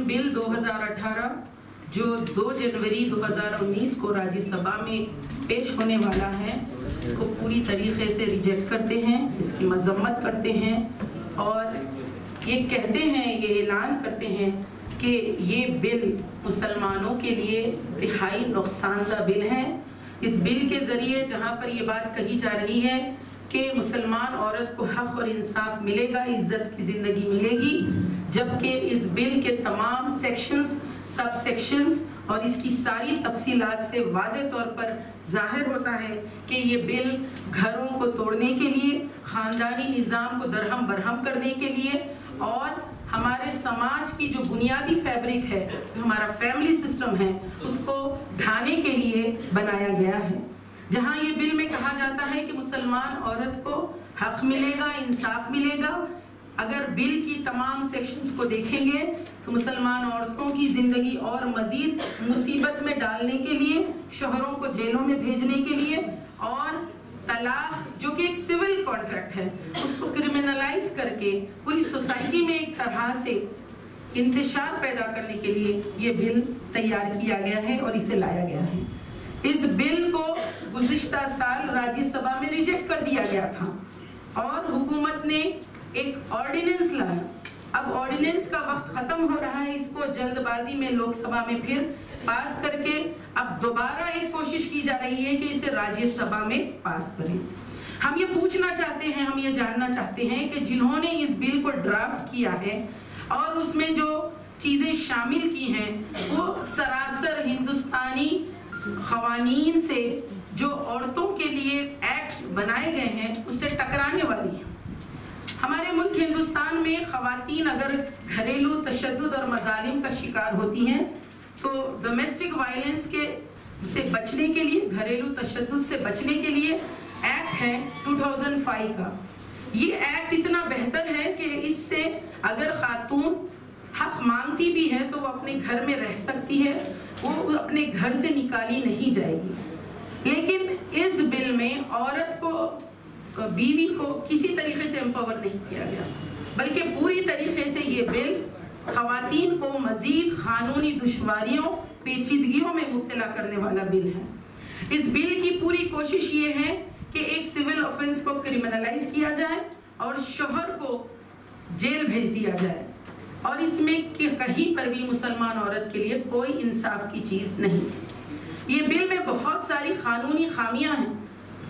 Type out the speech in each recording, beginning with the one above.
بل 2018 جو 2 جنوری 2019 کو راجیہ سبھا میں پیش ہونے والا ہے، اس کو پوری طریقے سے ریجیکٹ کرتے ہیں، اس کی مذمت کرتے ہیں اور یہ کہتے ہیں، یہ اعلان کرتے ہیں کہ یہ بل مسلمانوں کے لیے انتہائی نقصان دہ بل ہے۔ اس بل کے ذریعے جہاں پر یہ بات کہی جا رہی ہے کہ مسلمان عورت کو حق اور انصاف ملے گا، عزت کی زندگی ملے گی، جبکہ اس بل کے تمام سیکشنز، سب سیکشنز اور اس کی ساری تفصیلات سے واضح طور پر ظاہر ہوتا ہے کہ یہ بل گھروں کو توڑنے کے لیے، خاندانی نظام کو درہم برہم کرنے کے لیے اور ہمارے سماج کی جو بنیادی فیبرک ہے، ہمارا فیملی سسٹم ہے، اس کو ڈھانے کے لیے بنایا گیا ہے۔ جہاں یہ بل میں کہا جاتا ہے کہ مسلمان عورت کو حق ملے گا، انصاف ملے گا، اگر بل کی تمام سیکشنز کو دیکھیں گے تو مسلمان عورتوں کی زندگی اور مزید مصیبت میں ڈالنے کے لیے، شوہروں کو جیلوں میں بھیجنے کے لیے اور طلاق جو کہ ایک سول کانٹریکٹ ہے اس کو کرمنلائز کر کے پوری سوسائٹی میں ایک طرح سے انتشار پیدا کرنے کے لیے یہ بل تیار کیا گیا ہے اور اسے لایا گیا ہے۔ اس بل کو گزشتہ سال راجیہ سبھا میں ریجیکٹ کر دیا گیا تھا اور حکومت نے ایک آرڈیننس لایا۔ اب آرڈیننس کا وقت ختم ہو رہا ہے، اس کو جلد بازی میں لوک سبھا میں پھر پاس کر کے اب دوبارہ ایک کوشش کی جا رہی ہے کہ اسے راجیہ سبھا میں پاس کریں۔ ہم یہ پوچھنا چاہتے ہیں، ہم یہ جاننا چاہتے ہیں کہ جنہوں نے اس بل کو ڈرافٹ کیا ہے اور اس میں جو چیزیں شامل کی ہیں وہ سراسر ہندوستانی قوانین سے، جو عورتوں کے لیے ایکٹس بنائے گئے ہیں، اس سے ٹکرانے والی ہیں۔ ہمارے ملک ہندوستان میں خواتین اگر گھریلو تشدد اور مظالم کا شکار ہوتی ہیں تو ڈومیسٹک وائلنس سے بچنے کے لیے، گھریلو تشدد سے بچنے کے لیے ایکٹ ہے 2005 کا۔ یہ ایکٹ اتنا بہتر ہے کہ اس سے اگر خاتون حق مانگتی بھی ہے تو وہ اپنے گھر میں رہ سکتی ہے، وہ اپنے گھر سے نکالی نہیں جائے گی۔ لیکن اس بل میں عورت کو، بیوی کو کسی طریقے سے امپاور نہیں کیا گیا، بلکہ پوری طریقے سے یہ بل خواتین کو مزید قانونی دشواریوں، پیچیدگیوں میں مبتلا کرنے والا بل ہے۔ اس بل کی پوری کوشش یہ ہے کہ ایک سول آفنس کو کرمنلائز کیا جائے اور شوہر کو جیل بھیج دیا جائے، اور اس میں کہیں پر بھی مسلمان عورت کے لیے کوئی انصاف کی چیز نہیں ہے۔ یہ بل میں بہت ساری قانونی خامیاں ہیں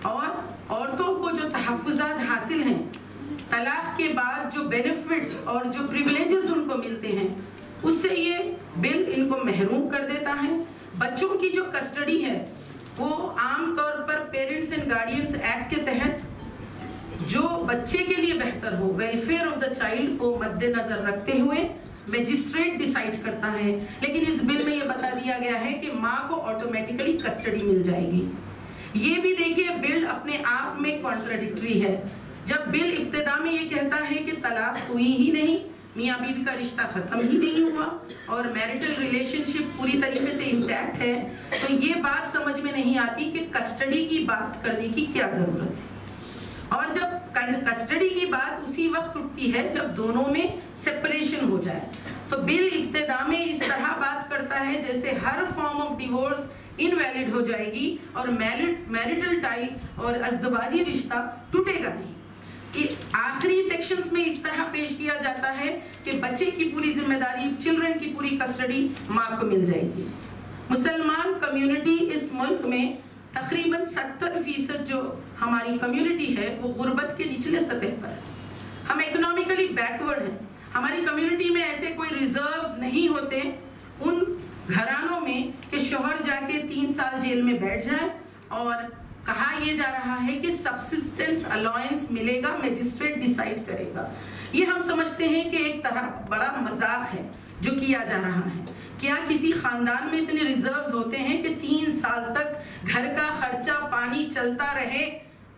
اور عورتوں کو جو تحفظات حاصل ہیں، طلاق کے بعد جو بینیفٹس اور جو پریویلیجز ان کو ملتے ہیں، اس سے یہ بل ان کو محروم کر دیتا ہے۔ بچوں کی جو کسٹڈی ہے وہ عام طور پر پیرنٹس اینڈ گارڈینز ایکٹ کے تحت جو بچے کے لیے بہتر ہو، ویلفیئر آف دا چائلڈ کو مد نظر رکھتے ہوئے میجسٹریٹ ڈیسائیڈ کرتا ہے، لیکن اس بل میں یہ بتا دیا گیا ہے کہ ماں کو آٹومیٹیکلی کسٹڈی مل جائے گی۔ یہ بھی دیکھیے بل اپنے آپ میں کانٹراڈکٹری ہے۔ جب بل ابتدا میں یہ کہتا ہے کہ طلاق ہوئی ہی نہیں، میاں بیوی کا رشتہ ختم ہی نہیں ہوا اور میرٹل ریلیشن شپ پوری طریقے سے انٹیکٹ ہے، تو یہ بات سمجھ میں نہیں آتی کہ کسٹڈی کی بات کرنے کی کیا ضرورت ہے۔ اور جب کسٹڈی کی بات اسی وقت اٹھتی ہے جب دونوں میں سپریشن ہو جائے، تو بل ابتدا میں اس طرح بات کرتا ہے جیسے ہر فارم آف ڈیورس انویلڈ ہو جائے گی اور میرٹل ٹائی اور ازدواجی رشتہ ٹوٹے گا نہیں۔ آخری سیکشنز میں اس طرح پیش کیا جاتا ہے کہ بچے کی پوری ذمہ داری، چلڈرن کی پوری کسٹڈی ماں کو مل جائے گی۔ مسلمان کمیونٹی اس ملک میں تقریباً 70% جو ہماری کمیونٹی ہے وہ غربت کے نچلے سطح پر ہے۔ ہم اکنامکلی بیکورڈ ہیں، ہماری کمیونٹی میں ایسے کوئی ریزروز نہیں ہوتے ان گھرانوں میں کہ شوہر جا کے 3 سال جیل میں بیٹھ جائے، اور کہا یہ جا رہا ہے کہ سبسسٹنس الاؤنس ملے گا، میجسٹریٹ ڈیسائیڈ کرے گا۔ یہ ہم سمجھتے ہیں کہ ایک طرح بڑا مذاق ہے جو کیا جا رہا ہے۔ کیا کسی خاندان میں اتنے ریزروز ہوتے ہیں کہ 3 سال تک گھر کا خرچہ پانی چلتا رہے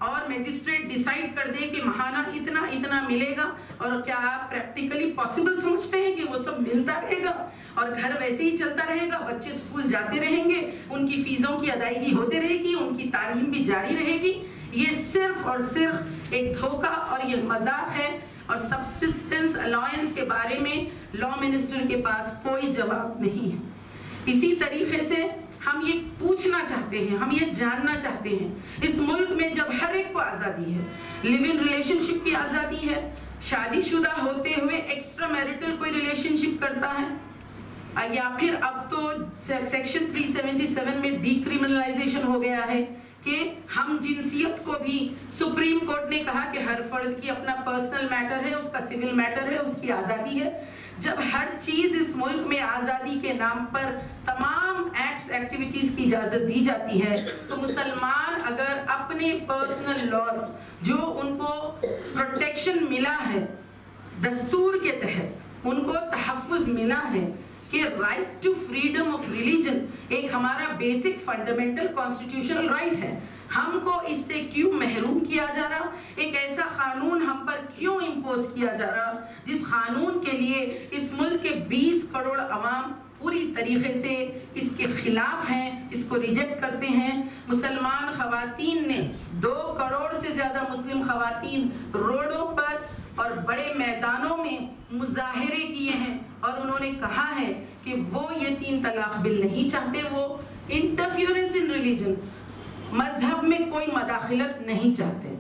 اور میجسٹریٹ ڈیسائیڈ کر دے کہ ماہانہ اتنا اتنا ملے گا؟ اور کیا آپ پریکٹیکلی پاسبل سمجھتے ہیں کہ وہ سب ملتا رہے گا اور گھر ویسے ہی چلتا رہے گا، بچے اسکول جاتے رہیں گے، ان کی فیسوں کی ادائیگی ہوتے رہے گی، ان کی تعلیم بھی جاری رہے گی؟ یہ صرف اور صرف ایک دھوکہ اور یہ مذاق ہے، اور سبسسٹنس الاؤنس کے بارے میں لا منسٹر کے پاس کوئی جواب نہیں ہے۔ اسی طریقے سے ہم یہ پوچھنا چاہتے ہیں، ہم یہ جاننا چاہتے ہیں، اس ملک میں جب ہر ایک کو آزادی ہے، لیو ان ریلیشن شپ کی آزادی ہے، شادی شدہ ہوتے ہوئے ایکسٹرا میرٹل کوئی ریلیشن شپ کرتا ہے، یا پھر اب تو سیکشن 377 میں ڈی کرمنلائزیشن ہو گیا ہے کہ ہم جنسیت کو بھی سپریم کورٹ نے کہا کہ ہر فرد کی اپنا پرسنل میٹر ہے، اس کا سول میٹر ہے، اس کی آزادی ہے۔ جب ہر چیز اس ملک میں آزادی کے نام پر تمام ایکٹس ایکٹیویٹیز کی اجازت دی جاتی ہے تو مسلمان اگر اپنے پرسنل لاز جو ان کو پروٹیکشن ملا ہے دستور کے تحت، ان کو تحفظ ملا ہے کہ right to freedom of religion ایک ہمارا بیسک فنڈامنٹل کانسٹیٹیوشنل رائٹ ہے، ہم کو اس سے کیوں محروم کیا جا رہا؟ ایک ایسا قانون ہم پر کیوں امپوز کیا جا رہا جس قانون کے لیے اس ملک کے 20 کروڑ عوام پوری طریقے سے اس کے خلاف ہیں، اس کو ریجیکٹ کرتے ہیں؟ مسلمان خواتین نے 2 کروڑ سے زیادہ مسلم خواتین روڈوں پر اور بڑے میدانوں میں مظاہرے کیے ہیں اور انہوں نے کہا ہے کہ وہ یہ 3 طلاق بل نہیں چاہتے، وہ انٹرفیورنس ان ریلیجن، مذہب میں کوئی مداخلت نہیں چاہتے۔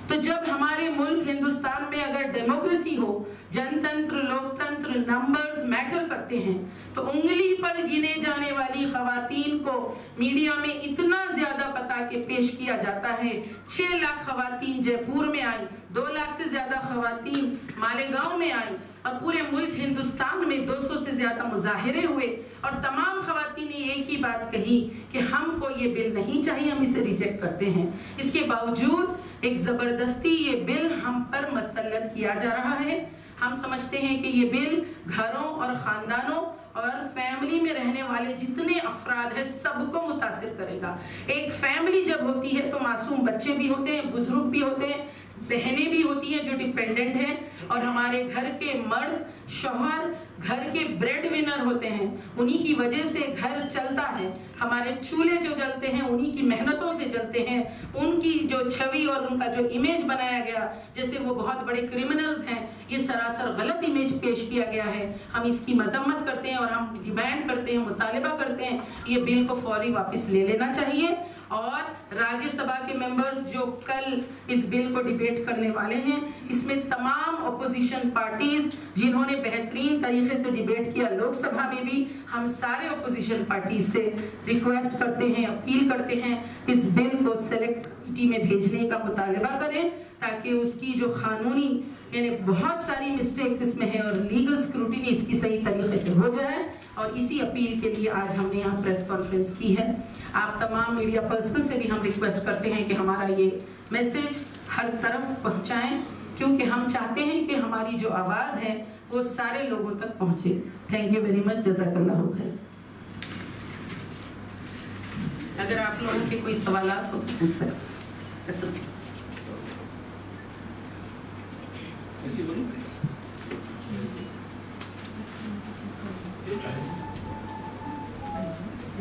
تو جب ہمارے ملک ہندوستان میں اگر ڈیموکریسی ہو، جنتنتر، لوکتنتر، نمبرز میٹر کرتے ہیں تو انگلی پر گنے جانے والی خواتین کو میڈیا میں اتنا زیادہ بتا کے پیش کیا جاتا ہے۔ 6 لاکھ خواتین جے پور میں آئیں، 2 لاکھ سے زیادہ خواتین مالیگاؤں میں آئیں اور پورے ملک ہندوستان میں 200 سے زیادہ مظاہرے ہوئے اور تمام خواتین نے ایک ہی بات کہی کہ ہم کو یہ بل نہیں چاہیے، ہم اسے ریجیکٹ کرتے ہیں۔ اس کے باوجود ایک زبردستی یہ بل ہم پر مسلط کیا جا رہا ہے۔ ہم سمجھتے ہیں کہ یہ بل گھروں اور خاندانوں اور فیملی میں رہنے والے جتنے افراد ہیں سب کو متاثر کرے گا۔ ایک فیملی جب ہوتی ہے تو معصوم بچے بھی ہوتے ہیں، بزرگ بھی ہوتے ہیں، بہنیں بھی ہوتی ہیں جو ڈیپینڈنٹ ہیں، اور ہمارے گھر کے مرد شوہر گھر کے بریڈ ونر ہوتے ہیں، انہی کی وجہ سے گھر چلتا ہے۔ ہمارے چولہے جو جلتے ہیں انہی کی محنتوں سے جلتے ہیں۔ ان کی جو چھوی اور ان کا جو امیج بنایا گیا جیسے وہ بہت بڑے کرمنلز ہیں، یہ سراسر غلط امیج پیش کیا گیا ہے۔ ہم اس کی مذمت کرتے ہیں اور ہم ڈیمانڈ کرتے ہیں، مطالبہ کرتے ہیں یہ بل کو فوری واپس لے لینا چاہیے، اور راجیہ سبھا کے ممبرز جو کل اس بل کو ڈیبیٹ کرنے والے ہیں اس میں تمام اپوزیشن پارٹیز جنہوں نے بہترین طریقے سے ڈیبیٹ کیا لوک سبھا میں بھی، ہم سارے اپوزیشن پارٹیز سے ریکویسٹ کرتے ہیں، اپیل کرتے ہیں اس بل کو سلیکٹ کمیٹی میں بھیجنے کا مطالبہ کریں تاکہ اس کی جو قانونی یعنی بہت ساری مسٹیکس اس میں ہے اور لیگل سکروٹینی اس کی صحیح طریقے سے ہو جائے، اور اسی اپیل کے لیے آج ہم نے یہاں پریس کانفرنس کی ہے۔ آپ تمام میڈیا پرسن سے بھی ہم ریکویسٹ کرتے ہیں کہ ہمارا یہ میسج ہر طرف پہنچائیں، کیونکہ ہم چاہتے ہیں کہ ہماری جو آواز ہے وہ سارے لوگوں تک پہنچے۔ تھینک یو ویری مچ، جزاک اللہ خیر۔ اگر آپ لوگوں کے کوئی سوالات ہو تو پوچھ سکتے ہیں۔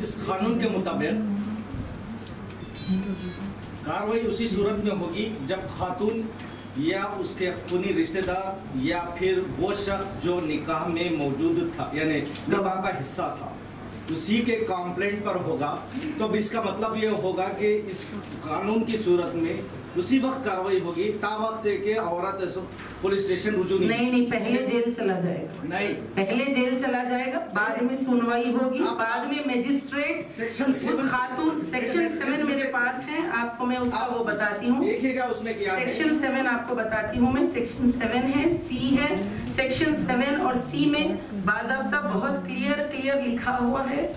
اس قانون کے مطابق کارروائی اسی صورت میں ہوگی جب خاتون یا اس کے خونی رشتہ دار یا پھر وہ شخص جو نکاح میں موجود تھا یعنی نکاح کا حصہ تھا اسی کے کمپلینٹ پر ہوگا، تو اب اس کا مطلب یہ ہوگا کہ اس قانون کی صورت میں اسی وقت کارروائی ہوگی تا وقت کہ عورت پولیس اسٹیشن رجوع نہیں، پہلے جیل چلا جائے گا، نہیں پہلے جیل چلا جائے گا، بعد میں سنوائی ہوگی، بعد میں میجسٹریٹ اس خاتون سیکشن 7 میرے پاس ہے، آپ کو میں اس کا وہ بتاتی ہوں، دیکھیے گا اس میں کیا ہے، سیکشن 7 آپ کو بتاتی ہوں میں، سیکشن 7 ہے، سی ہے، سیکشن 7 اور سی میں باضابطہ بہت کلیئر لکھا ہوا ہے،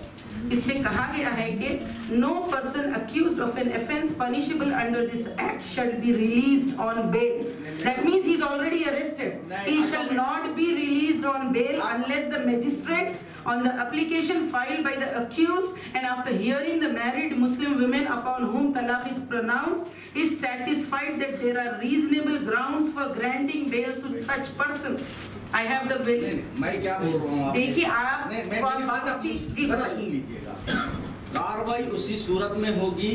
اس میں کہا گیا ہے کہ no person accused of an offense punishable under this act shall be released on bail. That means he is already arrested. He shall not be released on bail unless the magistrate on the application filed by the accused and after hearing the married Muslim women upon whom talaq is pronounced is satisfied that there are reasonable grounds for granting bail to such person. I have the bill. میں کیا بول رہا ہوں، دیکھیے آپ ذرا سن لیجیے گا، کارروائی اسی صورت میں ہوگی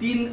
3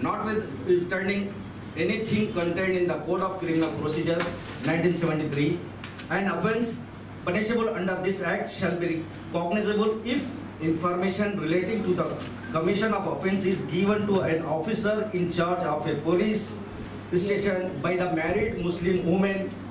notwithstanding anything contained in the Code of Criminal Procedure 1973, an offence punishable under this act shall be cognizable if information relating to the commission of offence is given to an officer in charge of a police station by the married Muslim woman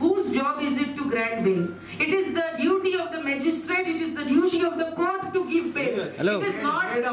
whose job is it to grant bail? It is the duty of the magistrate, it is the duty of the court to give bail। It is not the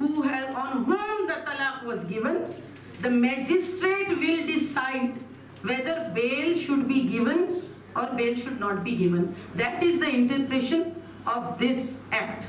who has on whom the talaq was given, the magistrate will decide whether bail should be given or bail should not be given. That is the interpretation of this act।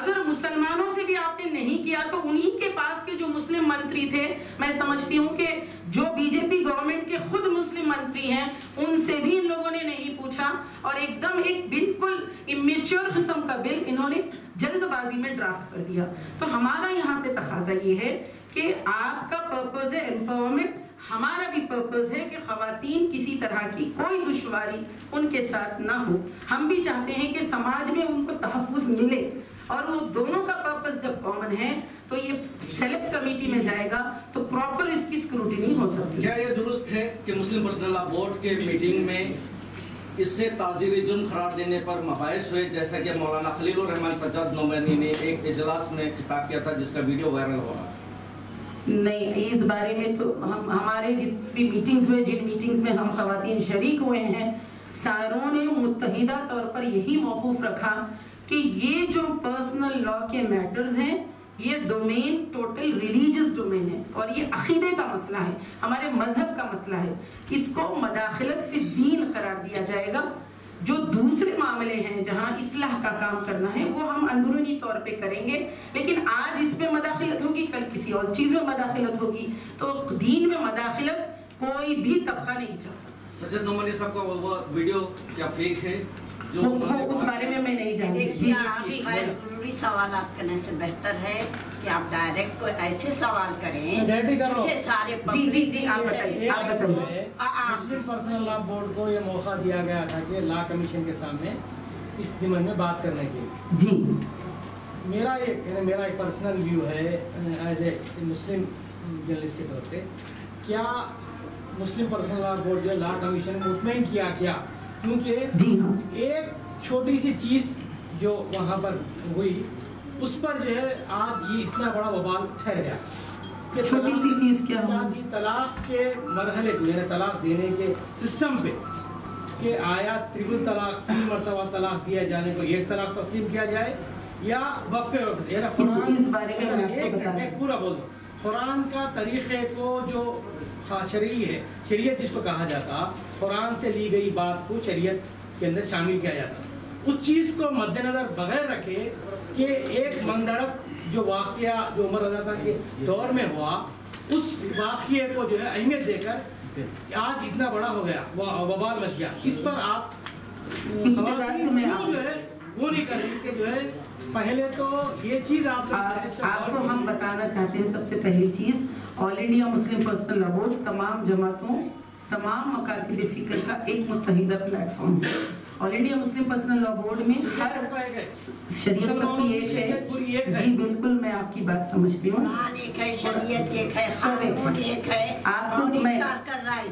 اگر مسلمانوں سے بھی آپ نے نہیں کیا تو انہی کے پاس کے جو مسلم منتری تھے، میں سمجھتی ہوں کہ جو بی جے پی گورنمنٹ کے خود مسلم منتری ہیں، ان سے بھی ان لوگوں نے نہیں پوچھا، اور ایک دم ایک بالکل امیچور قسم کا بل انہوں نے جلد بازی میں ڈرافٹ کر دیا. تو ہمارا یہاں پہ تقاضا یہ ہے کہ آپ کا پرپز ہے ایمپاورمنٹ، ہمارا بھی پرپز ہے کہ خواتین کسی طرح کی کوئی دشواری ان کے ساتھ نہ ہو. ہم بھی چاہتے ہیں کہ سماج میں ان کو تحفظ ملے، اور وہ دونوں کا پرپز جب کامن ہے تو یہ سیلیکٹ کمیٹی میں جائے گا تو پراپر اس کی اسکروٹنی ہو سکتی ہے. کیا یہ درست ہے کہ مسلم پرسنل لا بورڈ کے میٹنگ میں اس سے تعزیری جرم قرار دینے پر مباحث ہوئے، جیسا کہ مولانا خلیل الرحمن سجاد نعمانی نے ایک اجلاس میں خطاب کیا تھا جس کا ویڈیو وائرل ہو رہا ہے؟ نہیں، اس بارے میں تو ہمارے جتنی میٹنگز ہوئے، جن میٹنگز میں ہم خواتین شریک ہوئے ہیں، ساروں نے متحدہ طور پر یہی موقف رکھا کہ یہ جو پرسنل لا کے میٹرز ہیں، یہ ڈومین ٹوٹل ریلیجس ڈومین ہے، اور یہ عقیدے کا مسئلہ ہے، ہمارے مذہب کا مسئلہ ہے. اس کو مداخلت فی الدین قرار دیا جائے گا. جو دوسرے معاملے ہیں جہاں اصلاح کا کام کرنا ہے وہ ہم اندرونی طور پہ کریں گے، لیکن آج اس میں مداخلت ہوگی، کل کسی اور چیز میں مداخلت ہوگی. تو دین میں مداخلت کوئی بھی طبقہ نہیں چاہتا. سجاد نعمانی صاحب کا وہ ویڈیو کیا فیک ہے؟ جو اس بارے میں نہیں جانتی. دیکھیے، آپ غیر ضروری سوالات کرنے سے بہتر ہے کہ آپ ڈائریکٹ کوئی ایسے سوال کریں جس سے سارے جی آپ بتائیے. مسلم پرسنل لا بورڈ کو یہ موقع دیا گیا تھا کہ لا کمیشن کے سامنے اس ضمن میں بات کرنے کے لیے. جی میرا ایک پرسنل ویو ہے ایز اے مسلم جرنلسٹ کے طور پہ، کیا مسلم پرسنل لا بورڈ جو لا کمیشن مطمئن کیا کیونکہ ایک چھوٹی سی چیز جو وہاں پر ہوئی اس پر جو ہے آج یہ اتنا بڑا وبال ٹھہر گیا. چھوٹی سی چیز کیا تھی؟ طلاق کے مرحلے کو، یعنی طلاق دینے کے سسٹم پہ، کہ آیا ٹرپل طلاق 3 مرتبہ طلاق دیا جانے کو 1 طلاق تسلیم کیا جائے یا وقفے وقت. اس بارے میں پورا بول دو. قرآن کا طریقے کو جو شرعی ہے، شریعت جس کو کہا جاتا، قرآن سے لی گئی بات کو شریعت کے اندر شامل کیا جاتا. اس چیز کو مد نظر بغیر رکھے کہ ایک مندڑک جو واقعہ جو عمر رضا خان کے دور میں ہوا، اس واقعے کو جو ہے اہمیت دے کر آج اتنا بڑا ہو گیا، وبال مچ گیا. اس پر آپ جو ہے وہ نہیں کریں کہ جو ہے پہلے تو یہ چیز آپ کو ہم بتانا چاہتے ہیں. سب سے پہلی چیز، آل انڈیا مسلم پرسنل لا بورڈ تمام جماعتوں، تمام مکاتب فکر کا ایک متحدہ پلیٹ فارم ہے. آل انڈیا مسلم پرسنل لا بورڈ میں ہر شریعت سب کی ایک ہے. جی بالکل، میں آپ کی بات سمجھتی ہوں.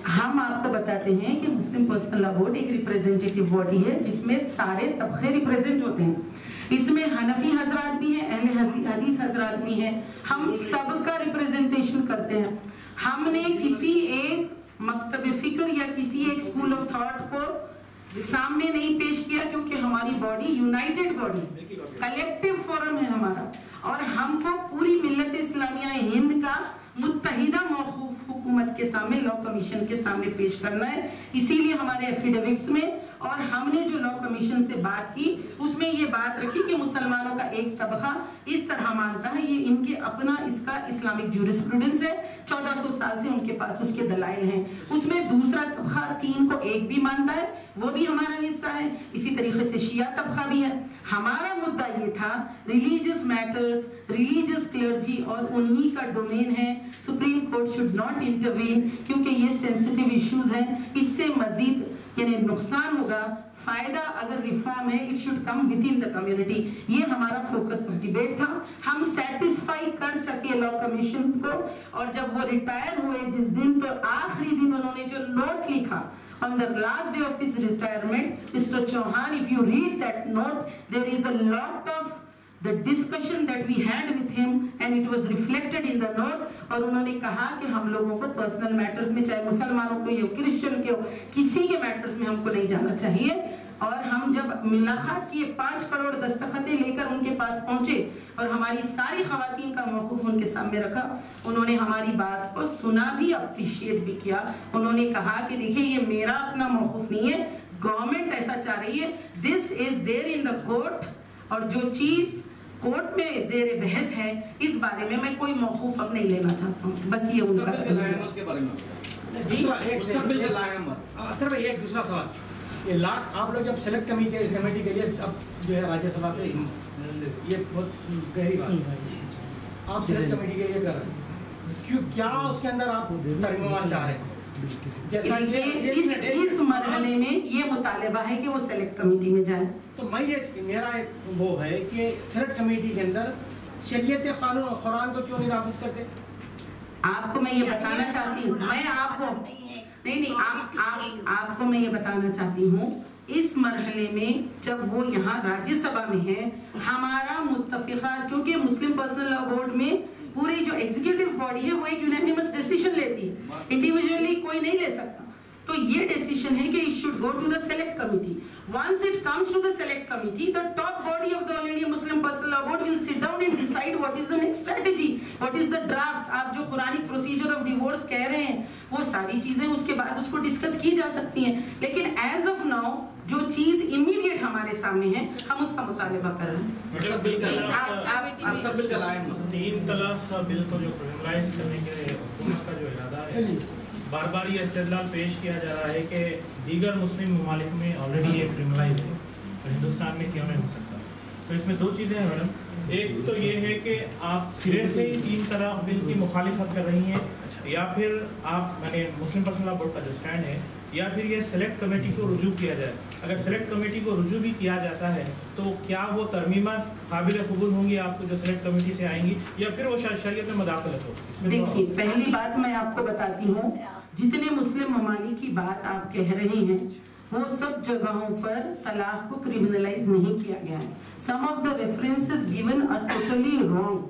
ہم آپ کو بتاتے ہیں کہ مسلم پرسنل لا بورڈ ایک ریپریزنٹیٹیو باڈی ہے جس میں سارے طبقے ریپریزنٹ ہوتے ہیں. اس میں حنفی حضرات بھی ہیں، اہل حدیث حضرات بھی ہیں. ہم سب کا ریپریزنٹیشن کرتے ہیں. ہم نے کسی ایک مکتب فکر یا کسی ایک اسکول آف تھاٹ کو سامنے نہیں پیش کیا، کیونکہ ہماری body United body, collective forum ہے ہمارا، اور ہم کو پوری ملت اسلامیہ ہند کا متحدہ موقف حکومت کے سامنے، لا کمیشن کے سامنے پیش کرنا ہے. اسی لیے ہمارے ایفیڈیوٹس میں، اور ہم نے جو لا کمیشن سے بات کی اس میں یہ بات رکھی کہ مسلمانوں کا ایک طبقہ اس طرح مانتا ہے، یہ ان کے اپنا اس کا اسلامک جورسپروڈنس ہے، 1400 سال سے ان کے پاس اس کے دلائل ہیں. اس میں دوسرا طبقہ 3 کو 1 بھی مانتا ہے، وہ بھی ہمارا حصہ ہے. اسی طریقے سے شیعہ طبقہ بھی ہے. ہمارا مدعا یہ تھا ریلیجس میٹرز، ریلیجس کلرجی، اور انہی کا ڈومین ہے. Supreme court should not intervene, کیونکہ یہ سینسٹیو ایشوز ہیں. اس سے مزید یعنی نقصان ہوگا. فائدہ اگر ریفارم ہے، it should come with in the community. یہ ہمارا فوکس آف ڈیبیٹ تھا. ہم سیٹسفائی کر سکے لا کمیشن کو، اور جب وہ ریٹائر ہوئے جس دن، تو آخری دن انہوں نے جو نوٹ لکھا on the last day of his retirement, Mr. Chauhan, if you read that note, there is a lot of the discussion that we had with him and it was reflected in the note. اور انہوں نے کہا کہ ہم لوگوں کو personal matters میں، چاہے مسلمانوں کو یا کرسچن کے ہو، کسی کے میٹرز میں ہم کو نہیں جانا چاہیے. اور ہم جب ملاقات کیے 5 کروڑ دستخطیں لے کر ان کے پاس پہنچے اور ہماری ساری خواتین کا موقف ان کے سامنے رکھا، انہوں نے ہماری بات کو سنا بھی، اپریشیٹ بھی کیا. انہوں نے کہا کہ دیکھیں یہ میرا اپنا موقف نہیں ہے، گورنمنٹ ایسا چاہ رہی ہے، دس از دیر ان دا کورٹ. اور جو چیز کورٹ میں زیر بحث ہے، اس بارے میں میں کوئی موقف اب نہیں لینا چاہتا ہوں. بس یہ ان کا کے بارے میں دوسرا ایک دوسرا سوال، یہ لاکھ آپ لوگ جب سلیکٹ کمیٹی کے لیے اب جو ہے راجیہ سبھا سے یہ بہت گہری بات ہے، آپ سلیکٹ کمیٹی کے لیے کر رہے ہیں، کیا اس کے اندر آپ ترمیمات چاہ رہے ہیں؟ جیسا اس مرحلے میں یہ مطالبہ ہے کہ وہ سلیکٹ کمیٹی میں جائیں. تو میں یہ میرا ایک وہ ہے کہ سلیکٹ کمیٹی کے اندر شریعت قانون قرآن کو کیوں نہیں نافذ کرتے؟ آپ کو میں یہ بتانا چاہتی ہوں، میں آپ کو آپ کو میں یہ بتانا چاہتی ہوں، اس مرحلے میں جب وہ یہاں راجیہ سبھا میں ہے، ہمارا متفقہ، کیونکہ مسلم پرسنل لاء بورڈ میں پوری جو ایگزیکٹو باڈی ہے وہ ایک یونینیمس ڈیسیشن لیتی ہے، انڈیویجولی کوئی نہیں لے سکتا. تو یہ ڈیسیشن ہے کہ it should go to the select committee. Once it comes to the select committee, the top body of the All India Muslim Personal Law Board will sit down and decide what is the next strategy, what is the draft. آپ جو قرآنی procedure of divorce کہہ رہے ہیں وہ ساری چیزیں اس کے بعد اس کو ڈسکس کی جا سکتی ہیں، لیکن as of now جو چیز امیڈیٹ ہمارے سامنے ہے ہم اس کا مطالبہ کر رہے ہیں. تین طلاق کا بل کو جو کرمنلائز کرنے کے حکومت کا جو ارادہ ہے، بار بار یہ استدلال پیش کیا جا رہا ہے کہ دیگر مسلم ممالک میں آلریڈی یہ کرمنلائز ہے اور ہندوستان میں کیوں نہیں ہو سکتا. تو اس میں دو چیزیں ہیں میڈم، ایک تو یہ ہے کہ آپ سرے سے ہی تین طلاق بل کی مخالفت کر رہی ہیں، یا پھر آپ مسلم پرسنل لاء بورڈ کا جو اسٹینڈ ہے، یا پھر یہ سلیکٹ کمیٹی کو رجوع کیا جائے. اگر سلیکٹ کمیٹی کو رجوع بھی کیا جاتا ہے تو کیا وہ ترمیمات قابل قبول ہوں گی آپ کو جو سلیکٹ کمیٹی سے آئیں گی، یا پھر وہ شریعت میں مداخلت ہوگی؟ دیکھیے پہلی بات میں آپ کو بتاتی ہوں، جتنے مسلم ممالک کی بات آپ کہہ رہی ہیں وہ سب جگہوں پر طلاق کو کرمنلائز نہیں کیا گیا ہے. Some of the references given are totally wrong.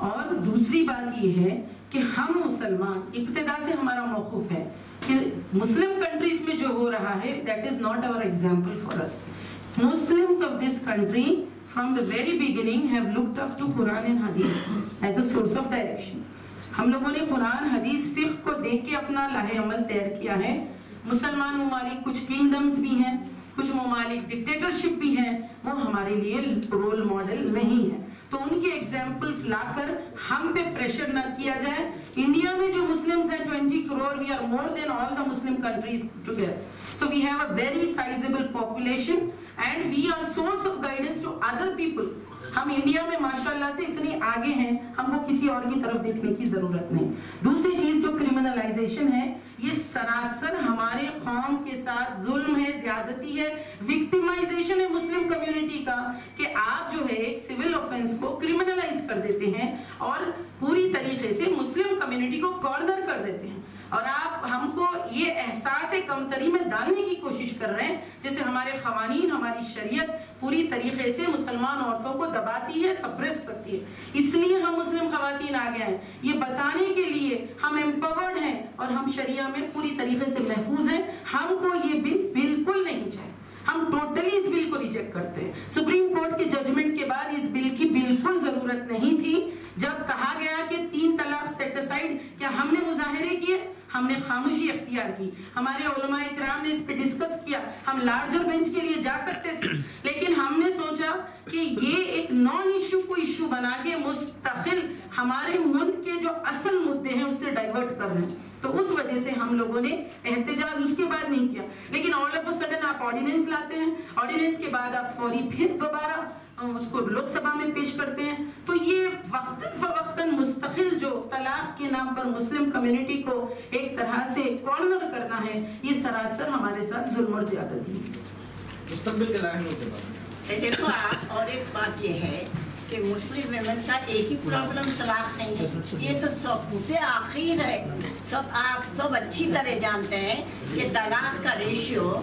اور دوسری بات یہ ہے کہ ہم مسلمان ابتدا سے ہمارا موقف ہے کہ مسلم کنٹریز میں جو ہو رہا ہے that is not our example for us. Muslims of this country from the very beginning have looked up to Quran and Hadith as a source of direction. ہم لوگوں نے قرآن حدیث فقہ کو دیکھ کے اپنا لاہ عمل تیار کیا ہے. مسلمان ممالک کچھ کنگڈمز بھی ہیں، کچھ ممالک ڈکٹیٹرشپ بھی ہیں، وہ ہمارے لیے رول ماڈل نہیں ہے. تو ان کے ایگزامپلز لا کر ہم پہ پریشر نہ کیا جائے. انڈیا میں جو مسلمز ہیں 20 crore, we are more than all the Muslim countries together. So we have a very sizable population and we are source of guidance to other people. ہم انڈیا میں ماشاءاللہ سے اتنے آگے ہیں، ہم کو کسی اور کی طرف دیکھنے کی ضرورت نہیں. دوسری چیز جو کرمنلائزیشن ہے، یہ سراسر ہمارے قوم کے ساتھ ظلم ہے، زیادتی ہے، وکٹمائزیشن ہے مسلم کمیونٹی کا، کہ آپ جو ہے ایک سول آفینس کو کرمنلائز کر دیتے ہیں اور پوری طریقے سے مسلم کمیونٹی کو کارنر کر دیتے ہیں، اور آپ ہم کو یہ احساس کمتری میں ڈالنے کی کوشش کر رہے ہیں جیسے ہمارے قوانین، ہماری شریعت پوری طریقے سے مسلمان عورتوں کو دباتی ہے، سپریس کرتی ہے. اس لیے ہم مسلم خواتین آگے ہیں یہ بتانے کے لیے ہم امپاورڈ ہیں اور ہم شریعہ میں پوری طریقے سے محفوظ ہیں. ہم کو یہ بل بالکل نہیں چاہیے، ہم ٹوٹلی اس بل کو ریجیکٹ کرتے ہیں. سپریم کورٹ کے ججمنٹ کے بعد اس بل کی بالکل ضرورت نہیں تھی. جب کہا گیا کہ 3 طلاق سیٹ اسائیڈ، کیا ہم نے مظاہرے کیے؟ ہم نے خاموشی اختیار کی. ہمارے علماء اکرام نے اس پہ ڈسکس کیا. ہم لارجر بینچ کے لیے جا سکتے تھے، لیکن ہم نے سوچا کہ یہ ایک نان ایشو کو ایشو بنا کے مستقل ہمارے ملک کے جو اصل مدعے ہیں اس سے ڈائیورٹ کر رہے ہیں. تو اس وجہ سے ہم لوگوں نے احتجاج اس کے بعد نہیں کیا. لیکن آل آف اے سڈن آپ آرڈیننس لاتے ہیں، آرڈیننس کے بعد آپ فوری پھر دوبارہ اس کو لوک سبھا میں پیش کرتے ہیں. تو یہ وقتاً فوقتاً مستقل جو طلاق کے نام پر مسلم کمیونٹی کو ایک طرح سے کارنر کرنا ہے، یہ سراسر ہمارے ساتھ ظلم اور زیادتی ہے. مستقبل کے لائن ہوتے بات دیکھو آپ، اور ایک بات یہ ہے کہ مسلم ویمن کا ایک ہی پرابلم طلاق نہیں ہے، یہ تو سب سے آخر ہے. آپ سب اچھی طرح جانتے ہیں کہ طلاق کا ریشیو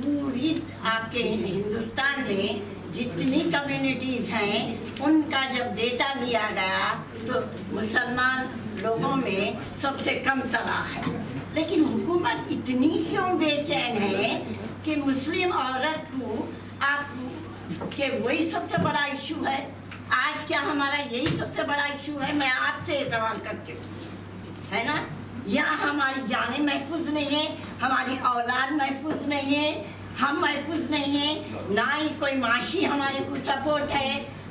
پوری آپ کے ہندوستان میں جتنی کمیونٹیز ہیں ان کا جب ڈیٹا لیا گیا تو مسلمان لوگوں میں سب سے کم طلاق ہے. لیکن حکومت اتنی کیوں بے چین ہے کہ مسلم عورت کو آپ کہ وہی سب سے بڑا ایشو ہے؟ آج کیا ہمارا یہی سب سے بڑا ایشو ہے؟ میں آپ سے سوال کرتی ہوں، ہے نا؟ یا ہماری جانیں محفوظ نہیں ہیں، ہماری اولاد محفوظ نہیں ہے، ہم محفوظ نہیں ہیں، نہ ہی کوئی معاشی ہمارے کو سپورٹ ہے.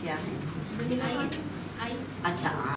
کیا ہے؟ اچھا